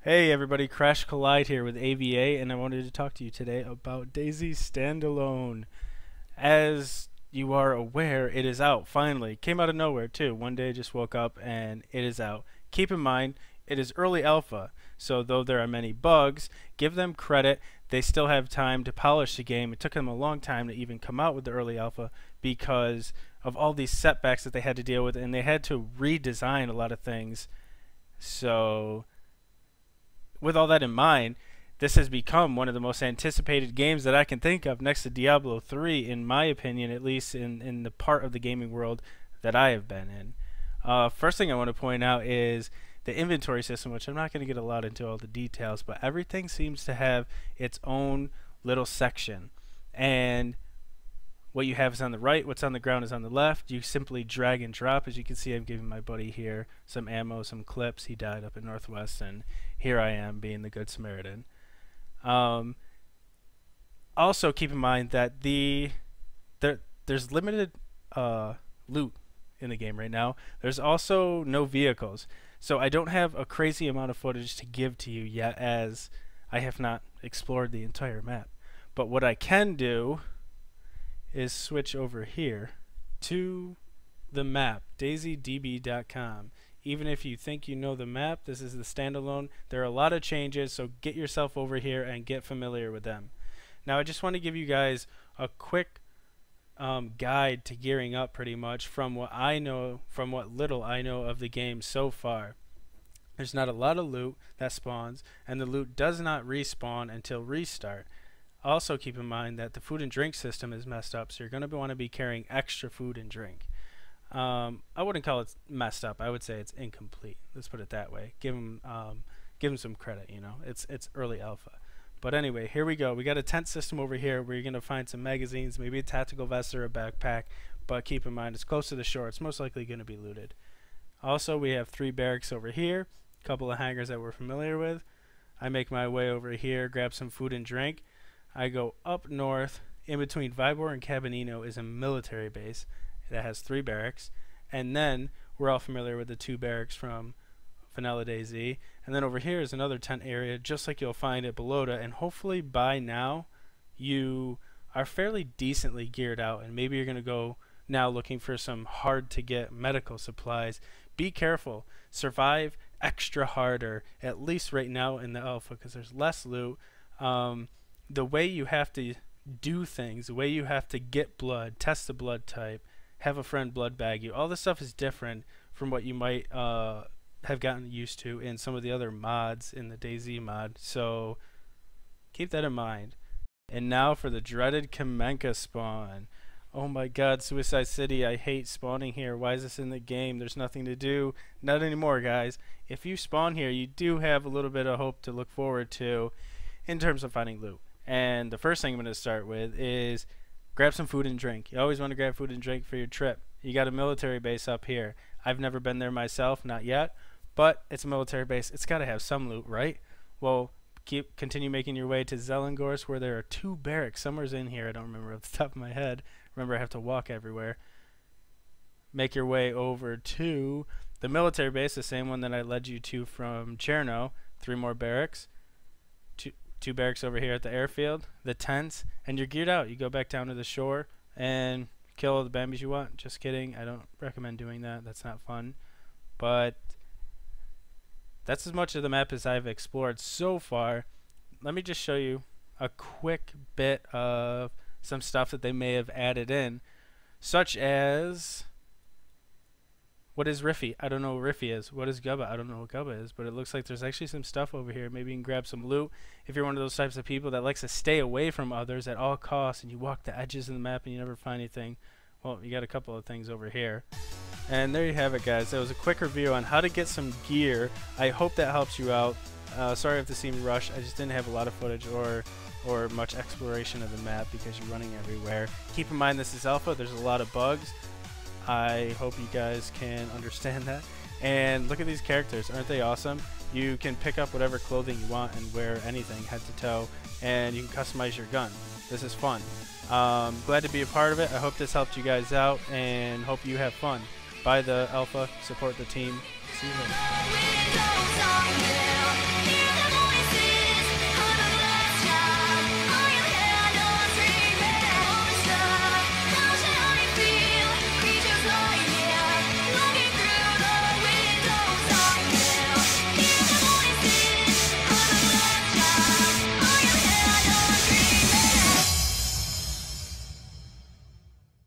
Hey everybody, Crash Collide here with AVA, and I wanted to talk to you today about DayZ Standalone. As you are aware, it is out, finally. Came out of nowhere too. One day I just woke up and it is out. Keep in mind, it is early alpha, so though there are many bugs, give them credit, they still have time to polish the game. It took them a long time to even come out with the early alpha because of all these setbacks that they had to deal with, and they had to redesign a lot of things. So with all that in mind, this has become one of the most anticipated games that I can think of next to Diablo 3, in my opinion, at least in the part of the gaming world that I have been in. First thing I want to point out is the inventory system, which I'm not going to get a lot into all the details, but everything seems to have its own little section. And what you have is on the right, what's on the ground is on the left. You simply drag and drop. As you can see, I'm giving my buddy here some ammo, some clips. He died up in Northwest, and here I am being the good Samaritan. Also, keep in mind that there's limited loot in the game right now. There's also no vehicles. So I don't have a crazy amount of footage to give to you yet, as I have not explored the entire map. But what I can do is switch over here to the map, DayZDB.com. Even if you think you know the map, this is the standalone. There are a lot of changes, so get yourself over here and get familiar with them. Now I just want to give you guys a quick guide to gearing up, pretty much from what I know, from what little I know of the game so far. There's not a lot of loot that spawns, and the loot does not respawn until restart. Also keep in mind that the food and drink system is messed up, so you're going to want to be carrying extra food and drink. I wouldn't call it messed up. I would say it's incomplete. Let's put it that way. Give them some credit. You know, it's early alpha. But anyway, here we go. We got a tent system over here where you're going to find some magazines, maybe a tactical vest or a backpack. But keep in mind, it's close to the shore. It's most likely going to be looted. Also, we have 3 barracks over here, a couple of hangars that we're familiar with. I make my way over here, grab some food and drink. I go up north. In between Vibor and Cabanino is a military base that has 3 barracks, and then we're all familiar with the 2 barracks from Vanilla DayZ. And then over here is another tent area, just like you'll find at Belota, and hopefully by now you are fairly decently geared out, and maybe you're going to go now looking for some hard to get medical supplies. Be careful. Survive extra harder, at least right now in the alpha, because there's less loot. The way you have to do things, the way you have to get blood, test the blood type, have a friend blood bag you, all this stuff is different from what you might have gotten used to in some of the other mods in the DayZ mod. So keep that in mind. And now for the dreaded Kamenka spawn. Oh my god, Suicide City, I hate spawning here. Why is this in the game? There's nothing to do. Not anymore, guys. If you spawn here, you do have a little bit of hope to look forward to in terms of finding loot. And the first thing I'm going to start with is grab some food and drink. You always want to grab food and drink for your trip. You got a military base up here. I've never been there myself, not yet, but it's a military base. It's got to have some loot, right? Well, continue making your way to Zelengorsk, where there are 2 barracks. Somewhere's in here. I don't remember off the top of my head. Remember, I have to walk everywhere. Make your way over to the military base, the same one that I led you to from Cherno. 3 more barracks. 2 barracks over here at the airfield, the tents, and you're geared out. You go back down to the shore and kill all the Bambis you want. Just kidding. I don't recommend doing that. That's not fun. But that's as much of the map as I've explored so far. Let me just show you a quick bit of some stuff that they may have added in, such as, what is Riffy? I don't know what Riffy is. What is Gubba? I don't know what Gubba is, but it looks like there's actually some stuff over here. Maybe you can grab some loot. If you're one of those types of people that likes to stay away from others at all costs and you walk the edges of the map and you never find anything, well, you got a couple of things over here. And there you have it, guys. That was a quick review on how to get some gear. I hope that helps you out. Sorry if this seemed rushed. I just didn't have a lot of footage or much exploration of the map because you're running everywhere. Keep in mind this is alpha. There's a lot of bugs. I hope you guys can understand that. And look at these characters. Aren't they awesome? You can pick up whatever clothing you want and wear anything head to toe, and you can customize your gun. This is fun. Glad to be a part of it. I hope this helped you guys out and hope you have fun. Buy the alpha, support the team. See you later.